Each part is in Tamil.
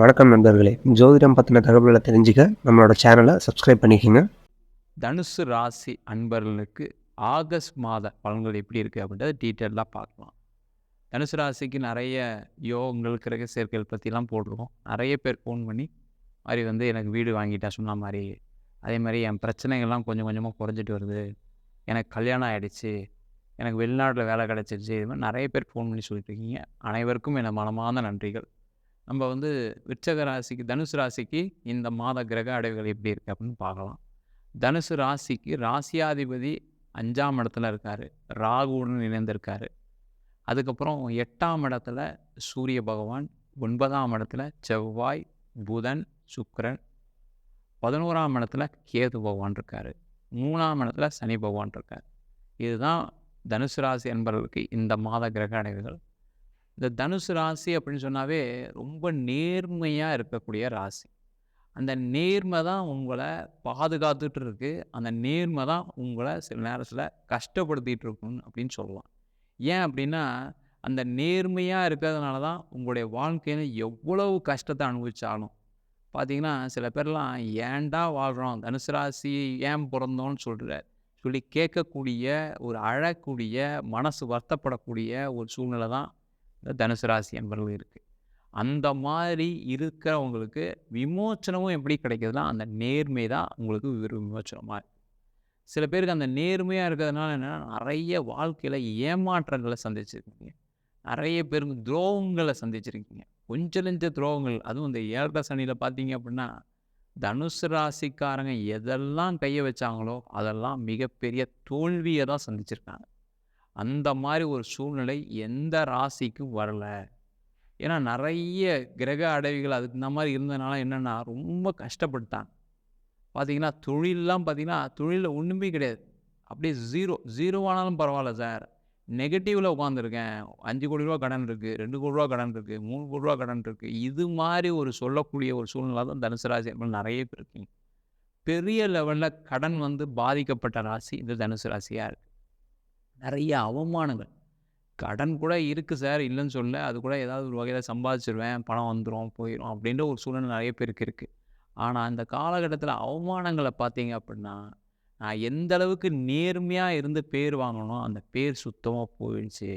வணக்கம் நண்பர்களே. ஜோதிடம் பத்தின தகவல்கள தெரிஞ்சுக்க நம்மளோட சேனல சப்ஸ்கிரைப் பண்ணிக்கங்க. தனுசு ராசி அன்பர்களுக்கு ஆகஸ்ட் மாத பலன்கள் எப்படி இருக்குது அப்படின்றத டீட்டெயிலாக பார்க்கலாம். தனுசு ராசிக்கு நிறைய யோகங்கள் கிரக சேர்க்கைகள் பற்றிலாம் போடுறோம். நிறைய பேர் ஃபோன் பண்ணி மாதிரி வந்து எனக்கு வீடு வாங்கிட்டேன் சொன்ன மாதிரி, அதே மாதிரி என் பிரச்சனைகள்லாம் கொஞ்சம் கொஞ்சமாக குறைஞ்சிட்டு வருது, எனக்கு கல்யாணம் ஆகிடுச்சு, எனக்கு வெளிநாட்டில் வேலை கிடச்சிருச்சு, இது மாதிரி நிறைய பேர் ஃபோன் பண்ணி சொல்லிட்டுருக்கீங்க. அனைவருக்கும் என் மனமார்ந்த நன்றிகள். நம்ம வந்து விருச்சக ராசிக்கு தனுசு ராசிக்கு இந்த மாத கிரக அடைவுகள் எப்படி இருக்குது அப்படின்னு பார்க்கலாம். தனுசு ராசிக்கு ராசியாதிபதி 5ஆம் இடத்துல இருக்காரு. ராகுவுடன் இணைந்திருக்காரு. அதுக்கப்புறம் 8ஆம் இடத்துல சூரிய பகவான், 9ஆம் இடத்துல செவ்வாய், புதன், சுக்கிரன், 11ஆம் இடத்துல கேது பகவான் இருக்காரு. 3ஆம் இடத்துல சனி பகவான் இருக்கார். இதுதான் தனுசு ராசி என்பவர்களுக்கு இந்த மாத கிரக அடைவுகள். இந்த தனுசு ராசி அப்படின்னு சொன்னாவே ரொம்ப நேர்மையாக இருக்கக்கூடிய ராசி. அந்த நேர்மை தான் உங்களை பாதுகாத்துட்டு இருக்கு. அந்த நேர்மை தான் உங்களை சில நேரத்தில் கஷ்டப்படுத்திட்டு இருக்கும் அப்படின்னு சொல்லலாம். ஏன் அப்படின்னா, அந்த நேர்மையாக இருக்கிறதுனால தான் உங்களுடைய வாழ்க்கையில் எவ்வளவு கஷ்டத்தை அனுபவிச்சாலும் பார்த்தீங்கன்னா, சில பேர்லாம் ஏன்டா வாழ்கிறோம், தனுசு ராசி ஏன் பிறந்தோன்னு சொல்லி கேட்கக்கூடிய, ஒரு அழக்கூடிய, மனசு வருத்தப்படக்கூடிய ஒரு சூழ்நிலை தான் இந்த தனுசு ராசி என்பவர்கள் இருக்குது. அந்த மாதிரி இருக்கிறவங்களுக்கு விமோச்சனமும் எப்படி கிடைக்குதுன்னா, அந்த நேர்மை தான் உங்களுக்கு ஒரு விமோச்சனமா இருக்கு. சில பேருக்கு அந்த நேர்மையாக இருக்கிறதுனால என்னன்னா, நிறைய வாழ்க்கையில் ஏமாற்றங்களை சந்திச்சிருக்கீங்க. நிறைய பேருக்கு துரோகங்களை சந்திச்சிருக்கீங்க. கொஞ்சம் நெஞ்ச துரோகங்கள், அதுவும் இந்த 7 சனியில் பார்த்தீங்க அப்படின்னா, தனுசு ராசிக்காரங்க எதெல்லாம் கையை வச்சாங்களோ அதெல்லாம் மிகப்பெரிய தோல்வியை தான் சந்திச்சிருக்காங்க. அந்த மாதிரி ஒரு சூழ்நிலை எந்த ராசிக்கும் வரல. ஏன்னா நிறைய கிரக அடைவுகள் அதுக்கு இந்த மாதிரி இருந்ததுனால என்னென்னா ரொம்ப கஷ்டப்பட்டாங்க. பார்த்தீங்கன்னா தொழிலெலாம் பார்த்தீங்கன்னா தொழிலில் ஒன்றுமே கிடையாது. அப்படியே ஜீரோவானாலும் பரவாயில்ல சார், நெகட்டிவில் உட்காந்துருக்கேன், 5 கோடி ரூபா கடன் இருக்குது, 2 கோடி ரூபா கடன் இருக்குது, 3 கோடி ரூபா கடன் இருக்குது. இது மாதிரி ஒரு சொல்லக்கூடிய ஒரு சூழ்நிலை தான் தனுசு ராசி என்பது நிறைய பேர் இருக்கீங்க. பெரிய லெவலில் கடன் வந்து பாதிக்கப்பட்ட ராசி இந்த தனுசு ராசியாக இருக்குது. நிறைய அவமானங்கள், கடன் கூட இருக்குது சார், இல்லைன்னு சொல்லல. அது கூட ஏதாவது ஒரு வகையில் சம்பாதிச்சிருவேன், பணம் வந்துடும் போயிடும் அப்படின்ற ஒரு சூழ்நிலை நிறைய பேருக்கு இருக்குது. ஆனால் அந்த காலகட்டத்தில் அவமானங்களை பார்த்தீங்க அப்படின்னா, நான் எந்த அளவுக்கு நேர்மையாக இருந்து பேர் வாங்கணும், அந்த பேர் சுத்தமாக போயிடுச்சு.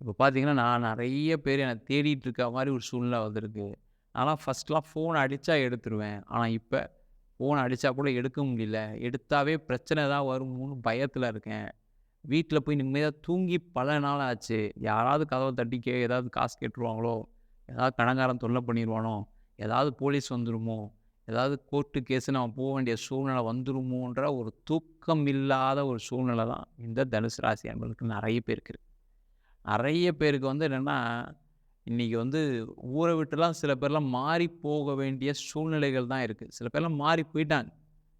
இப்போ பார்த்தீங்கன்னா நான் நிறைய பேர் என்னை தேடிட்டு இருக்க மாதிரி ஒரு சூழ்நிலை வந்திருக்கு. நான்லாம் ஃபஸ்ட்லாம் ஃபோன் அடித்தா எடுத்துருவேன். ஆனால் இப்போ ஃபோன் அடித்தா கூட எடுக்க முடியல. எடுத்தாவே பிரச்சனை தான் வருமோன்னு பயத்தில் இருக்கேன். வீட்டில் போய் நிம்மதியாக தூங்கி பல நாள் ஆச்சு. யாராவது கதவை தட்டி ஏதாவது காசு கேட்டுருவாங்களோ, ஏதாவது கடன்காரன் தொல்லை பண்ணிடுவானோ, ஏதாவது போலீஸ் வந்துடுமோ, ஏதாவது கோர்ட்டு கேஸு நம்ம போக வேண்டிய சூழ்நிலை வந்துருமோன்ற ஒரு தூக்கம் இல்லாத ஒரு சூழ்நிலை தான் இந்த தனுசு ராசி அன்பர்களுக்கு நிறைய பேருக்கு இருக்கு. நிறைய பேருக்கு வந்து என்னென்னா, இன்றைக்கி வந்து ஊரை விட்டுலாம் சில பேர்லாம் மாறி போக வேண்டிய சூழ்நிலைகள் தான் இருக்குது. சில பேர்லாம் மாறி போயிட்டாங்க.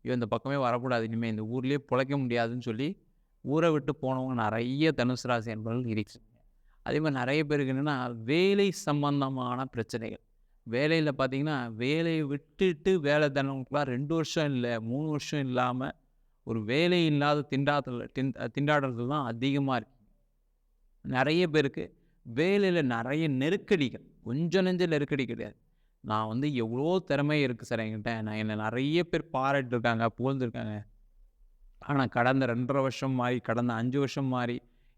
ஐயோ இந்த பக்கமே வரக்கூடாது, இனிமேல் இந்த ஊர்லேயே பிழைக்க முடியாதுன்னு சொல்லி ஊரை விட்டு போனவங்க நிறைய தனுசு ராசி என்பவர்கள் இருக்கிறாங்க. அதே மாதிரி நிறைய பேருக்கு என்னென்னா வேலை சம்பந்தமான பிரச்சனைகள். வேலையில் பார்த்தீங்கன்னா வேலையை விட்டுட்டு வேலை தனவங்களுக்குலாம் 2 வருஷம் இல்லை 3 வருஷம் இல்லாமல் ஒரு வேலை இல்லாத திண்டாடுறது தான் அதிகமாக இருக்குது. நிறைய பேருக்கு வேலையில் நிறைய நெருக்கடிகள், கொஞ்சம் நெஞ்ச நெருக்கடி கிடையாது. நான் வந்து எவ்வளோ திறமை இருக்குது சார் என்கிட்ட, நான் என்னை நிறைய பேர் பாராட்டிருக்காங்க, புகழ்ந்துருக்காங்க. ஆனால் கடந்த 2.5 வருஷம் மாறி, கடந்த 5 வருஷம் மாறி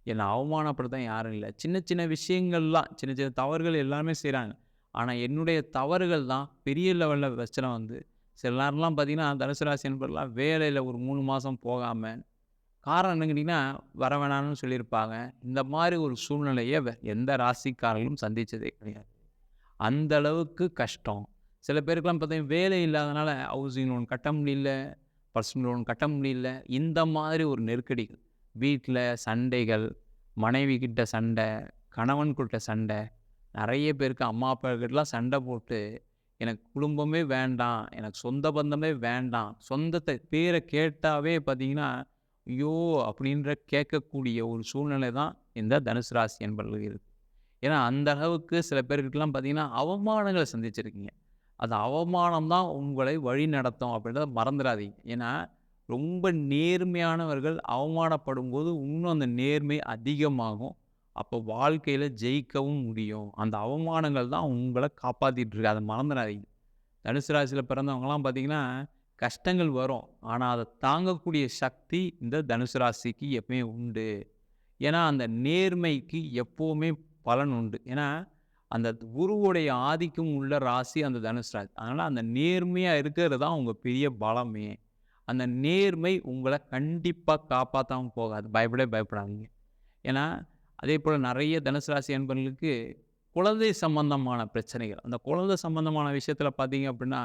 என்னை அவமானப்படுத்த யாரும் இல்லை. சின்ன சின்ன விஷயங்கள்லாம், சின்ன சின்ன தவறுகள் எல்லாமே செய்கிறாங்க. ஆனால் என்னுடைய தவறுகள் தான் பெரிய லெவலில் பிரச்சனை வந்து சில நேரம்லாம் பார்த்தீங்கன்னா தனுசு ராசி என்பதெல்லாம் வேலையில் ஒரு 3 மாதம் போகாமல், காரணம் என்னன்னு கேட்டிங்கன்னா வர வேணாம்னு சொல்லியிருப்பாங்க. இந்த மாதிரி ஒரு சூழ்நிலையை எந்த ராசிக்காரர்களும் சந்தித்ததே கிடையாது. அந்த அளவுக்கு கஷ்டம். சில பேருக்கெல்லாம் பார்த்தீங்கன்னா வேலை இல்லாதனால ஹவுசிங் லோன் கட்ட முடியல, பர்சனல் லோன் கட்ட முடியல. இந்த மாதிரி ஒரு நெருக்கடிகள், வீட்டில் சண்டைகள், மனைவி கிட்ட சண்டை, கணவன் கிட்ட சண்டை, நிறைய பேருக்கு அம்மா அப்பா கிட்டலாம் சண்டை போட்டு எனக்கு குடும்பமே வேண்டாம், எனக்கு சொந்த பந்தமே வேண்டாம், சொந்தத்தை பேரை கேட்டாவே பார்த்தீங்கன்னா ஐயோ அப்படின்ற கேட்கக்கூடிய ஒரு சூழ்நிலை தான் இந்த தனுசு ராசி என்பவர்களுக்கு இருக்குது. ஏன்னா அந்த அளவுக்கு சில பேருக்கிட்டலாம் பார்த்தீங்கன்னா அவமானங்களை சந்திச்சிருக்கீங்க. அந்த அவமானம் தான் உங்களை வழி நடத்தும் அப்படின்றத மறந்துடாதீங்க. ஏன்னா ரொம்ப நேர்மையானவர்கள் அவமானப்படும்போது இன்னும் அந்த நேர்மை அதிகமாகும். அப்போ வாழ்க்கையில் ஜெயிக்கவும் முடியும். அந்த அவமானங்கள் தான் உங்களை காப்பாற்றிட்டு இருக்கு, அதை மறந்துடாதீங்க. தனுசு ராசியில் பிறந்தவங்கலாம் பார்த்தீங்கன்னா கஷ்டங்கள் வரும், ஆனால் அதை தாங்கக்கூடிய சக்தி இந்த தனுசு ராசிக்கு எப்பவுமே உண்டு. ஏன்னா அந்த நேர்மைக்கு எப்போவுமே பலன் உண்டு. ஏன்னா அந்த குருவுடைய ஆதிக்கம் உள்ள ராசி அந்த தனுசு ராசி. அதனால் அந்த நேர்மையாக இருக்கிறது தான் உங்கள் பெரிய பலமே. அந்த நேர்மை உங்களை கண்டிப்பாக காப்பாற்றாமல் போகாது. பயப்படாதீங்க. ஏன்னா அதே போல் நிறைய தனுசு ராசி அன்பர்களுக்கு குழந்தை சம்பந்தமான பிரச்சனைகள், அந்த குழந்தை சம்பந்தமான விஷயத்தில் பார்த்தீங்க அப்படின்னா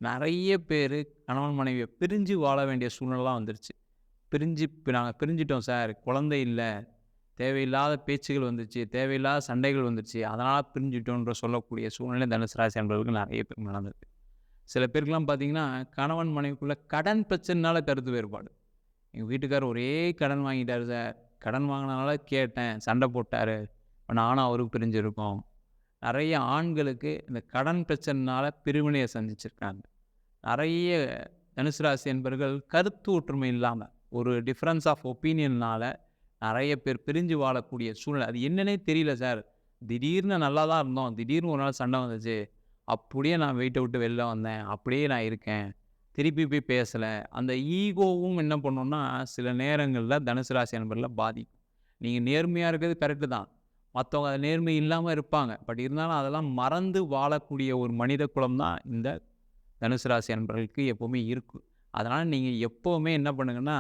நிறைய பேர் கணவன் மனைவியை பிரிஞ்சு வாழ வேண்டிய சூழ்நிலாம் வந்துருச்சு. நாங்கள் பிரிஞ்சிட்டோம் சார், குழந்தை இல்லை, தேவையில்லாத பேச்சுகள் வந்துச்சு, தேவையில்லாத சண்டைகள் வந்துச்சு, அதனால் பிரிஞ்சிட்டோன்ற சொல்லக்கூடிய சூழ்நிலை தனுசு ராசி அன்பர்களுக்கு நிறைய பேர் நடந்திருக்கு. சில பேருக்குலாம் பார்த்தீங்கன்னா கணவன் மனைவிக்குள்ளே கடன் பிரச்சனைனால கருத்து வேறுபாடு. எங்கள் வீட்டுக்காரர் ஒரே கடன் வாங்கிட்டார் சார், கடன் வாங்கினால கேட்டேன், சண்டை போட்டார், நானும் அவருக்கு பிரிஞ்சிருக்கோம். நிறைய ஆண்களுக்கு இந்த கடன் பிரச்சனைனால பிரிவினையை சந்திச்சிருக்காங்க. நிறைய தனுசு ராசி என்பர்கள் கருத்து ஒற்றுமை இல்லாமல் ஒரு டிஃப்ரென்ஸ் ஆஃப் ஒப்பீனியன்னால நிறைய பேர் பிரிஞ்சு வாழக்கூடிய சூழ்நிலை. அது என்னன்னே தெரியல சார், திடீர்னு நல்லா தான் இருந்தோம், திடீர்னு ஒரு நாள் சண்டை வந்துச்சு, அப்படியே நான் வீட்டை விட்டு வெளில வந்தேன், அப்படியே நான் இருக்கேன், திருப்பி போய் பேசலை. அந்த ஈகோவும் என்ன பண்ணோன்னா சில நேரங்களில் தனுசு ராசி என்பதில் பாதிக்கும். நீங்கள் நேர்மையாக இருக்கிறது கரெக்டு தான், மற்றவங்க அது நேர்மை இல்லாமல் இருப்பாங்க. பட் இருந்தாலும் அதெல்லாம் மறந்து வாழக்கூடிய ஒரு மனித குலம் தான் இந்த தனுசு ராசி அன்பர்களுக்கு எப்போவுமே இருக்கும். அதனால் நீங்கள் எப்போவுமே என்ன பண்ணுங்கன்னா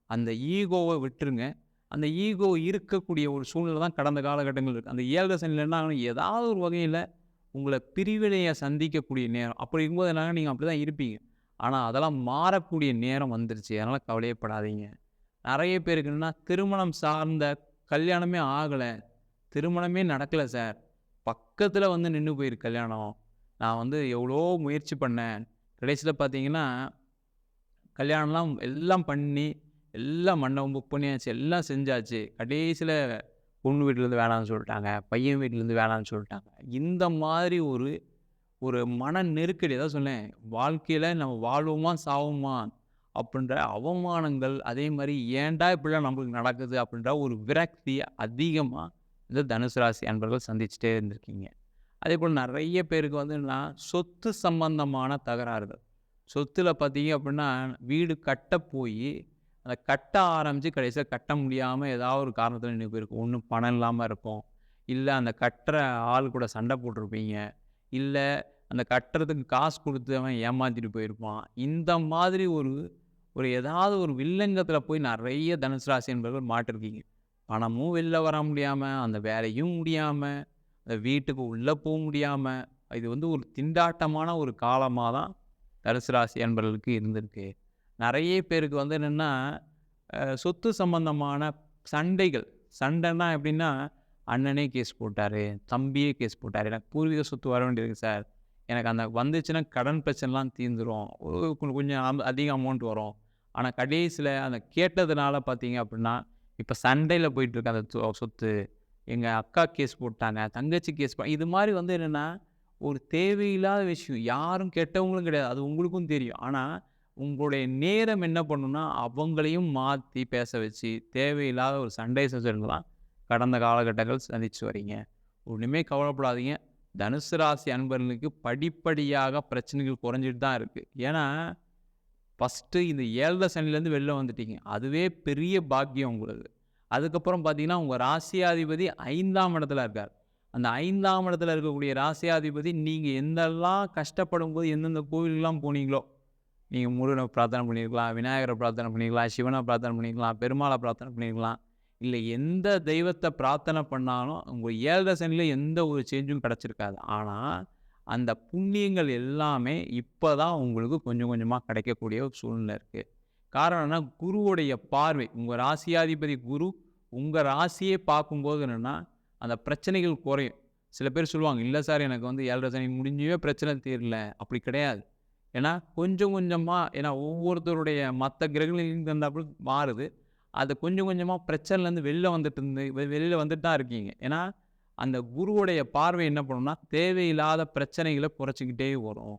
அந்த ஈகோவை விட்டுருங்க. அந்த ஈகோ இருக்கக்கூடிய ஒரு சூழ்நிலை தான் கடந்த காலகட்டங்கள் இருக்குது. அந்த 7 சனியில் என்ன ஆகணும், ஏதாவது ஒரு வகையில் உங்களை பிரிவினையை சந்திக்கக்கூடிய நேரம். அப்படி இருக்கும்போது என்னங்க நீங்கள் அப்படி தான் இருப்பீங்க. ஆனால் அதெல்லாம் மாறக்கூடிய நேரம் வந்துருச்சு. அதனால் கவலையப்படாதீங்க. நிறைய பேருக்கு என்னன்னா திருமணம் சார்ந்த கல்யாணமே ஆகலை, திருமணமே நடக்கலை சார், பக்கத்தில் வந்து நின்று போயிருக்கு கல்யாணம், நான் வந்து எவ்வளோ முயற்சி பண்ணேன், கடைசியில் பார்த்தீங்கன்னா கல்யாணம்லாம் எல்லாம் பண்ணி எல்லாம் மண்டபம் புக் பண்ணியாச்சு, எல்லாம் செஞ்சாச்சு, கடைசியில் பொண்ணு வீட்டிலேருந்து வேணாம்னு சொல்லிட்டாங்க, பையன் வீட்டிலேருந்து வேணாம்னு சொல்லிட்டாங்க. இந்த மாதிரி ஒரு ஒரு மன நெருக்கடி. தான் சொன்னேன், வாழ்க்கையில் நம்ம வாழ்வோமா சாவோமா அப்படின்ற அவமானங்கள், அதே மாதிரி ஏன்டா இப்படிலாம் நம்மளுக்கு நடக்குது அப்படின்ற ஒரு விரக்தியை அதிகமாக இந்த தனுசு ராசி அன்பர்கள் சந்திச்சுட்டே இருந்திருக்கீங்க. அதே போல் நிறைய பேருக்கு வந்து சொத்து சம்பந்தமான தகராறுகள். சொத்தில் பார்த்தீங்க அப்படின்னா வீடு கட்ட போய் அந்த கட்ட ஆரம்பித்து கடைசியில் கட்ட முடியாமல் ஏதாவது ஒரு காரணத்தில் நின்று போயிருக்கும். ஒன்று பணம் இல்லாமல் இருக்கும், இல்லை அந்த கட்டுற ஆள் கூட சண்டை போட்டிருப்பீங்க, இல்லை அந்த கட்டுறதுக்கு காசு கொடுத்து அவன் ஏமாற்றிட்டு போயிருப்பான். இந்த மாதிரி ஒரு ஒரு ஏதாவது ஒரு வில்லங்கத்தில் போய் நிறைய தனுசு ராசி என்பவர்கள் மாட்டிருக்கீங்க. பணமும் வெளில வர முடியாமல், அந்த வேலையும் முடியாமல், அந்த வீட்டுக்கு உள்ளே போக முடியாமல், இது வந்து ஒரு திண்டாட்டமான ஒரு காலமாக தான் தனுசு ராசி என்பவர்களுக்கு இருந்திருக்கு. நிறைய பேருக்கு வந்து என்னென்னா சொத்து சம்பந்தமான சண்டைகள். சண்டைன்னா எப்படின்னா, அண்ணனே கேஸ் போட்டார், தம்பியே கேஸ் போட்டார், எனக்கு பூர்வீக சொத்து வர வேண்டியிருக்கு சார், எனக்கு அந்த வந்துச்சுன்னா கடன் பிரச்சனைலாம் தீர்ந்துடும், கொஞ்சம் அதிக அமௌண்ட் வரும், ஆனால் கடைசியில் அந்த கேட்டதுனால பார்த்தீங்க அப்படின்னா இப்போ சண்டையில் போயிட்டுருக்கு அந்த சொத்து. எங்கள் அக்கா கேஸ் போட்டாங்க, தங்கச்சி கேஸ் இது மாதிரி வந்து என்னென்னா ஒரு தேவையில்லாத விஷயம். யாரும் கெட்டவங்களும் கிடையாது, அது உங்களுக்கும் தெரியும். ஆனால் உங்களுடைய நேரம் என்ன பண்ணுன்னா அவங்களையும் மாற்றி பேச வச்சு தேவையில்லாத ஒரு சண்டை சச்சரவுலாம் கடந்த காலகட்டங்கள் சந்திச்சு வரீங்க. ஒன்றுமே கவலைப்படாதீங்க. தனுசு ராசி அன்பர்களுக்கு படிப்படியாக பிரச்சனைகள் குறைஞ்சிட்டு தான் இருக்குது. ஏன்னா ஃபஸ்ட்டு இந்த 7 சனிலேருந்து வெளில வந்துட்டீங்க, அதுவே பெரிய பாக்கியம் உங்களுக்கு. அதுக்கப்புறம் பார்த்தீங்கன்னா உங்கள் ராசியாதிபதி 5ஆம் இடத்துல இருக்கார். அந்த 5ஆம் இடத்துல இருக்கக்கூடிய ராசியாதிபதி நீங்கள் எந்தெல்லாம் கஷ்டப்படும் போது எந்தெந்த கோவிலுக்கெல்லாம் போனீங்களோ, நீங்கள் முருகனை பிரார்த்தனை பண்ணியிருக்கலாம், விநாயகரை பிரார்த்தனை பண்ணியிருக்கலாம், சிவனை பிரார்த்தனை பண்ணியிருக்கலாம், பெருமாளை பிரார்த்தனை பண்ணியிருக்கலாம், இல்லை எந்த தெய்வத்தை பிரார்த்தனை பண்ணாலும் உங்கள் 7 சனியில் எந்த ஒரு சேஞ்சும் கிடச்சிருக்காது. ஆனால் அந்த புண்ணியங்கள் எல்லாமே இப்போ தான் உங்களுக்கு கொஞ்சம் கொஞ்சமாக கிடைக்கக்கூடிய ஒரு சூழ்நிலை இருக்குது. காரணம்னா குருவுடைய பார்வை, உங்கள் ராசியாதிபதி குரு உங்கள் ராசியே பார்க்கும்போது என்னென்னா அந்த பிரச்சனைகள் குறையும். சில பேர் சொல்லுவாங்க, இல்லை சார் எனக்கு வந்து 7 சனி முடிஞ்சுமே பிரச்சனை தீரல. அப்படி கிடையாது. ஏன்னா கொஞ்சம் கொஞ்சமாக, ஏன்னா ஒவ்வொருத்தருடைய மற்ற கிரகங்களிலிருந்து தந்தாப்புல மாறுது. அது கொஞ்சம் கொஞ்சமாக பிரச்சனைலேருந்து வெளியில் வந்துட்டு தான் இருக்கீங்க. ஏன்னா அந்த குருவுடைய பார்வை என்ன பண்ணுன்னா தேவையில்லாத பிரச்சனைகளை குறைச்சிக்கிட்டே வரும்.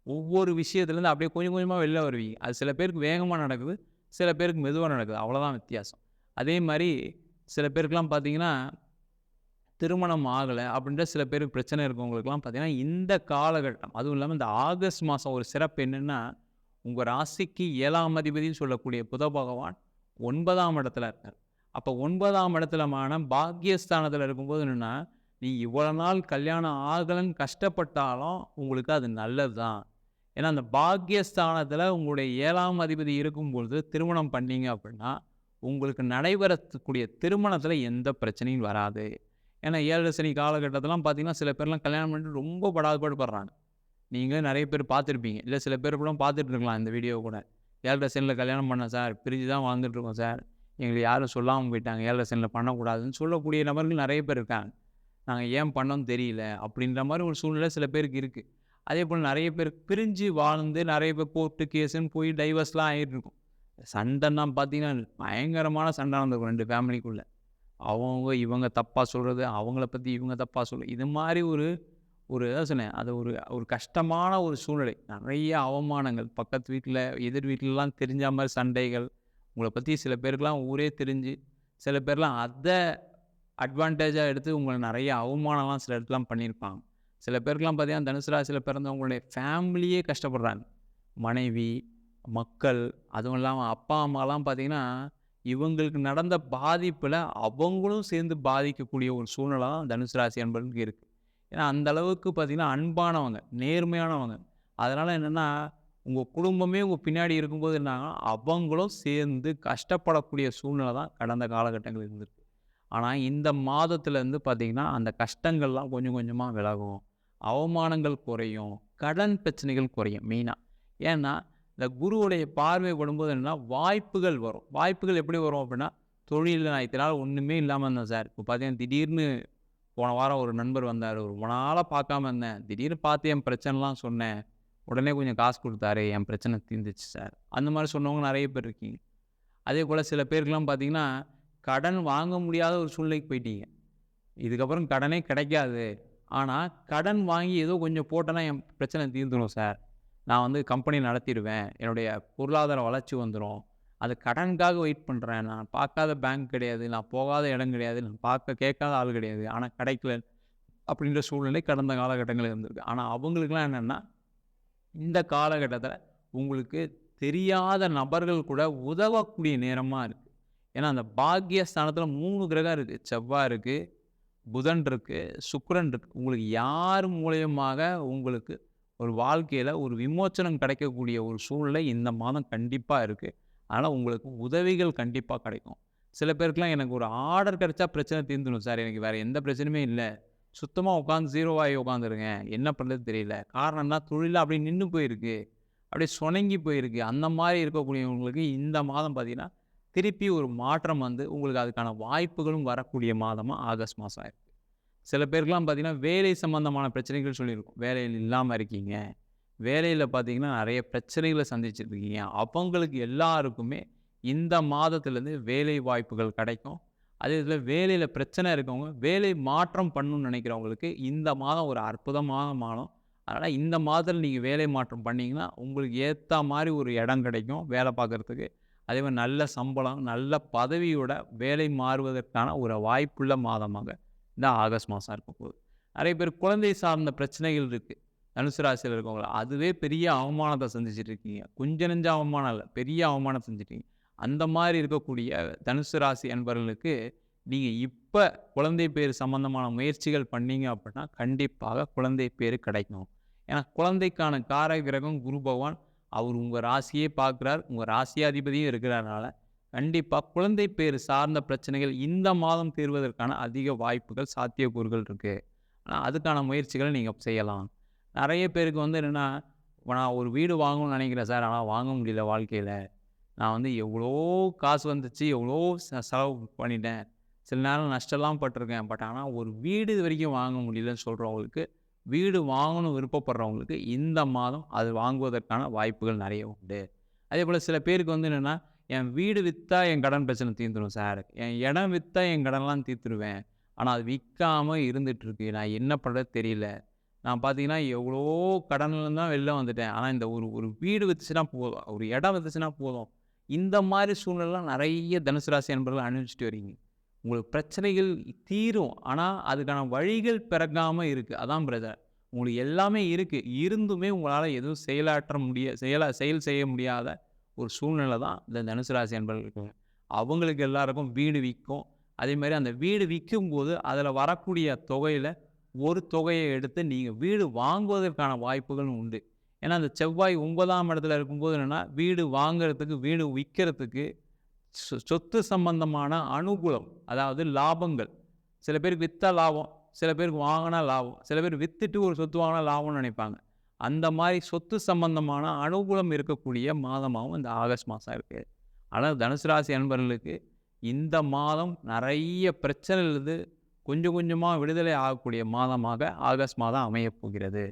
ஒவ்வொரு விஷயத்துலேருந்து அப்படியே கொஞ்சம் கொஞ்சமாக வெளில வருவீங்க. அது சில பேருக்கு வேகமாக நடக்குது, சில பேருக்கு மெதுவாக நடக்குது, அவ்வளோதான் வித்தியாசம். அதே மாதிரி சில பேருக்குலாம் பார்த்தீங்கன்னா திருமணம் ஆகலை அப்படின்ற சில பேருக்கு பிரச்சனை இருக்கவங்களுக்குலாம் பார்த்தீங்கன்னா, இந்த காலகட்டம் அதுவும் இல்லாமல் இந்த ஆகஸ்ட் மாதம் ஒரு சிறப்பு என்னென்னா, உங்கள் ராசிக்கு 7ஆம் அதிபதினு சொல்லக்கூடிய புத பகவான் 9ஆம் இடத்துல இருக்கார். அப்போ 9ஆம் இடத்துலமான பாக்கியஸ்தானத்தில் இருக்கும்போது என்னென்னா, நீ இவ்வளோ நாள் கல்யாணம் ஆகலைன்னு கஷ்டப்பட்டாலும் உங்களுக்கு அது நல்லது தான். ஏன்னா அந்த பாக்கியஸ்தானத்தில் உங்களுடைய 7ஆம் அதிபதி இருக்கும்பொழுது திருமணம் பண்ணீங்க அப்படின்னா, உங்களுக்கு நடைபெறக்கூடிய திருமணத்தில் எந்த பிரச்சனையும் வராது. ஏன்னா 7 சனி காலகட்டத்திலாம் பார்த்தீங்கன்னா, சில பேர்லாம் கல்யாணம் பண்ணிட்டு ரொம்ப படாதபாடுபடுறாங்க. நீங்க நிறைய பேர் பார்த்துருப்பீங்க. இல்லை சில பேர் கூட பார்த்துட்டு இருக்கலாம் இந்த வீடியோ கூட. 7 சனியில் கல்யாணம் பண்ணேன் சார், பிரிஞ்சு தான் வாழ்ந்துட்டுருக்கோம் சார், எங்களுக்கு யாரும் சொல்லாமல் போயிட்டாங்க, 7 சனியில் பண்ணக்கூடாதுன்னு சொல்லக்கூடிய நபர்கள் நிறைய பேர் இருக்காங்க. நாங்கள் ஏன் பண்ணோன்னு தெரியல அப்படின்ற மாதிரி ஒரு சூழ்நிலை சில பேருக்கு இருக்குது. அதே போல் நிறைய பேர் பிரிஞ்சு வாழ்ந்து நிறைய பேர் கோர்ட்டு கேஸுன்னு போய் டைவர்ஸ்லாம் ஆகிட்டு இருக்கும். சண்டைன்னா பார்த்தீங்கன்னா பயங்கரமான சண்டை நடந்திருக்கும் 2 ஃபேமிலிக்குள்ளே. அவங்க இவங்க தப்பாக சொல்கிறது, அவங்கள பற்றி இவங்க தப்பாக சொல்கிறது, இது மாதிரி ஒரு ஒரு எதாவது சொன்னேன், அது ஒரு ஒரு கஷ்டமான ஒரு சூழ்நிலை. நிறைய அவமானங்கள், பக்கத்து வீட்டில் எதிர் வீட்டிலலாம் தெரிஞ்ச மாதிரி சண்டைகள், உங்களை பற்றி சில பேருக்குலாம் ஊரே தெரிஞ்சு, சில பேர்லாம் அதை அட்வான்டேஜாக எடுத்து உங்களை நிறைய அவமானம்லாம் சில இடத்துலாம் பண்ணியிருப்பாங்க. சில பேருக்குலாம் பார்த்தீங்கன்னா தனுசு ராசியில் பிறந்தவங்களுடைய ஃபேமிலியே கஷ்டப்படுறாங்க. மனைவி, மக்கள், அதுவும் இல்லாமல் அப்பா அம்மாலாம் பார்த்தீங்கன்னா, இவங்களுக்கு நடந்த பாதிப்பில் அவங்களும் சேர்ந்து பாதிக்கக்கூடிய ஒரு சூழ்நிலை தான் தனுசு ராசி என்பவர்களுக்கு இருக்குது. ஏன்னா அந்த அளவுக்கு பார்த்தீங்கன்னா அன்பானவங்க, நேர்மையானவங்க. அதனால் என்னென்னா, உங்கள் குடும்பமே உங்கள் பின்னாடி இருக்கும்போது என்னாங்கன்னா, அவங்களும் சேர்ந்து கஷ்டப்படக்கூடிய சூழ்நிலை தான் கடந்த காலகட்டங்கள் இருந்திருக்கு. ஆனால் இந்த மாதத்துலேருந்து பார்த்தீங்கன்னா, அந்த கஷ்டங்கள்லாம் கொஞ்சம் கொஞ்சமாக விலகும், அவமானங்கள் குறையும், கடன் பிரச்சனைகள் குறையும் மெயினாக. ஏன்னா இந்த குருவுடைய பார்வை படும்போது என்னென்னா வாய்ப்புகள் வரும். வாய்ப்புகள் எப்படி வரும் அப்படின்னா, தொழிலில் நான் இத்தனை நாள் ஒன்றுமே இல்லாமல் இருந்தேன் சார், இப்போ பார்த்தீங்கன்னா திடீர்னு போன வாரம் ஒரு நண்பர் வந்தார், ரொம்ப நாளாக பார்க்காம இருந்தேன், திடீர்னு பார்த்து என் பிரச்சனைலாம் சொன்னேன், உடனே கொஞ்சம் காசு கொடுத்தாரு, என் பிரச்சனை தீர்ந்துச்சு சார். அந்த மாதிரி சொன்னவங்க நிறைய பேர் இருக்கீங்க. அதே போல் சில பேருக்குலாம் பார்த்தீங்கன்னா, கடன் வாங்க முடியாத ஒரு சூழ்நிலைக்கு போயிட்டீங்க. இதுக்கப்புறம் கடனே கிடைக்காது, ஆனால் கடன் வாங்கி ஏதோ கொஞ்சம் போட்டேன்னா என் பிரச்சனை தீர்ந்துடும் சார், நான் வந்து கம்பெனி நடத்திடுவேன், என்னுடைய பொருளாதார வளர்ச்சி வந்துடும், அது கடனுக்காக வெயிட் பண்ணுறேன், நான் பார்க்காத பேங்க் கிடையாது, நான் போகாத இடம் கிடையாது, நான் பார்க்க கேட்காத ஆள் கிடையாது, ஆனால் கிடைக்கல அப்படின்ற சூழ்நிலை கடந்த காலகட்டங்களில் இருந்திருக்கு. ஆனால் அவங்களுக்குலாம் என்னென்னா, இந்த காலகட்டத்தில் உங்களுக்கு தெரியாத நபர்கள் கூட உதவக்கூடிய நேரமாக இருக்குது. ஏன்னா அந்த பாக்கியஸ்தானத்தில் 3 கிரகம் இருக்குது. செவ்வாய் இருக்குது, புதன் இருக்குது, சுக்கிரன் இருக்குது. உங்களுக்கு யார் மூலியமாக உங்களுக்கு ஒரு வாழ்க்கையில் ஒரு விமோச்சனம் கிடைக்கக்கூடிய ஒரு சூழ்நிலை இந்த மாதம் கண்டிப்பாக இருக்குது. அதனால் உங்களுக்கு உதவிகள் கண்டிப்பாக கிடைக்கும். சில பேருக்குலாம் எனக்கு ஒரு ஆர்டர் கிடைச்சா பிரச்சனை தீர்ந்துடும் சார், எனக்கு வேறு எந்த பிரச்சனையுமே இல்லை, சுத்தமாக உட்காந்து ஜீரோவாகி உட்காந்துருங்க, என்ன பண்ணுறது தெரியல, காரணம்னா தொழிலில் அப்படியே நின்று போயிருக்கு, அப்படியே சுணங்கி போயிருக்கு. அந்த மாதிரி இருக்கக்கூடியவங்களுக்கு இந்த மாதம் பார்த்திங்கன்னா திருப்பி ஒரு மாற்றம் வந்து உங்களுக்கு அதுக்கான வாய்ப்புகளும் வரக்கூடிய மாதமாக ஆகஸ்ட் மாதம் ஆயிருக்கு. சில பேருக்குலாம் பார்த்திங்கன்னா வேலை சம்மந்தமான பிரச்சனைகள் சொல்லியிருக்கும், வேலையில் இல்லாமல் இருக்கீங்க, வேலையில் பார்த்திங்கன்னா நிறைய பிரச்சனைகளை சந்திச்சிட்ருக்கீங்க, அவங்களுக்கு எல்லாருக்குமே இந்த மாதத்துலேருந்து வேலை வாய்ப்புகள் கிடைக்கும். அதே இதில் வேலையில் பிரச்சனை இருக்கவங்க, வேலை மாற்றம் பண்ணணும்னு நினைக்கிறவங்களுக்கு இந்த மாதம் ஒரு அற்புதமான மாதம். அதனால் இந்த மாதத்தில் நீங்கள் வேலை மாற்றம் பண்ணிங்கன்னா உங்களுக்கு ஏற்ற மாதிரி ஒரு இடம் கிடைக்கும் வேலை பார்க்குறதுக்கு. அதே மாதிரி நல்ல சம்பளம், நல்ல பதவியோட வேலை மாறுவதற்கான ஒரு வாய்ப்புள்ள மாதமாக இந்த ஆகஸ்ட் மாதம் இருக்க போகுது. நிறைய பேர் குழந்தை சார்ந்த பிரச்சனைகள் இருக்குது தனுசு ராசியில் இருக்கவங்கள, அதுவே பெரிய அவமானத்தை சந்திச்சுட்டு இருக்கீங்க. கொஞ்சம் நெஞ்ச அவமானம் இல்லை, பெரிய அவமானம் செஞ்சுட்டீங்க. அந்த மாதிரி இருக்கக்கூடிய தனுசு ராசி என்பவர்களுக்கு நீங்கள் இப்போ குழந்தை பேர் சம்பந்தமான முயற்சிகள் பண்ணீங்க அப்படின்னா கண்டிப்பாக குழந்தை பேர் கிடைக்கும். ஏன்னா குழந்தைக்கான காரக கிரகம் குரு பகவான், அவர் உங்கள் ராசியே பார்க்குறார், உங்கள் ராசியாதிபதியும் இருக்கிறதுனால கண்டிப்பாக குழந்தை பேர் சார்ந்த பிரச்சனைகள் இந்த மாதம் தீர்வதற்கான அதிக வாய்ப்புகள், சாத்தியக்கூறுகள் இருக்குது. ஆனால் அதுக்கான முயற்சிகளை நீங்கள் செய்யலாம். நிறைய பேருக்கு வந்து என்னென்னா, நான் ஒரு வீடு வாங்கணும்னு நினைக்கிறேன் சார், ஆனால் வாங்க முடியல வாழ்க்கையில், நான் வந்து எவ்வளோ காசு வந்துச்சு, எவ்வளோ செலவு பண்ணிட்டேன், சில நேரம் நஷ்டம்லாம் பட்டிருக்கேன், பட் ஆனால் ஒரு வீடு இது வரைக்கும் வாங்க முடியலன்னு சொல்கிறவங்களுக்கு, வீடு வாங்கணும் விருப்பப்படுறவங்களுக்கு இந்த மாதம் அது வாங்குவதற்கான வாய்ப்புகள் நிறைய உண்டு. அதே போல் சில பேருக்கு வந்து என்னென்னா, என் வீடு விற்றா என் கடன் பிரச்சனை தீர்ந்துடும் சார், என் இடம் விற்றா என் கடன்லாம் தீர்த்துருவேன், ஆனால் அது விற்காமல் இருந்துகிட்ருக்கு, நான் என்ன பண்ணுறது தெரியல, நான் பார்த்தீங்கன்னா எவ்வளோ கடன்லேருந்து தான் வெளில வந்துட்டேன், ஆனால் இந்த ஒரு வீடு விற்றுச்சுன்னா போதும், ஒரு இடம் விற்றுச்சுன்னா போதும், இந்த மாதிரி சூழ்நிலைலாம் நிறைய தனுசு ராசி என்பவர்கள் அனுபவிச்சுட்டு வரீங்க. உங்களுக்கு பிரச்சனைகள் தீரும். ஆனால் அதுக்கான வழிகள் பிறக்காமல் இருக்குது. அதான் பிரதர். உங்களுக்கு எல்லாமே இருக்குது. இருந்துமே உங்களால் எதுவும் செயல் செய்ய முடியாத ஒரு சூழ்நிலை தான் இந்த தனுசு ராசி அன்பர்களுக்கு. அவங்களுக்கு எல்லாருக்கும் வீடு விற்கும். அதே மாதிரி அந்த வீடு விற்கும்போது அதில் வரக்கூடிய தொகையில் ஒரு தொகையை எடுத்து நீங்கள் வீடு வாங்குவதற்கான வாய்ப்புகள் உண்டு. ஏன்னா அந்த செவ்வாய் 9ஆம் இடத்துல இருக்கும்போது என்னென்னா, வீடு வாங்குறதுக்கு வீடு விற்கிறதுக்கு சொத்து சம்பந்தமான அனுகூலம், அதாவது லாபங்கள். சில பேருக்கு விற்றா லாபம், சில பேருக்கு வாங்கினா லாபம், சில பேர் விற்றுட்டு ஒரு சொத்து வாங்கினா லாபம்னு நினைப்பாங்க. அந்த மாதிரி சொத்து சம்பந்தமான அனுகூலம் இருக்கக்கூடிய மாதமாகவும் இந்த ஆகஸ்ட் மாதம் இருக்குது. ஆனால் தனுசு ராசி அன்பர்களுக்கு இந்த மாதம் நிறைய பிரச்சனையிலிருந்து கொஞ்சம் கொஞ்சமாக விடுதலை ஆகக்கூடிய மாதமாக ஆகஸ்ட் மாதம் அமையப் போகிறது.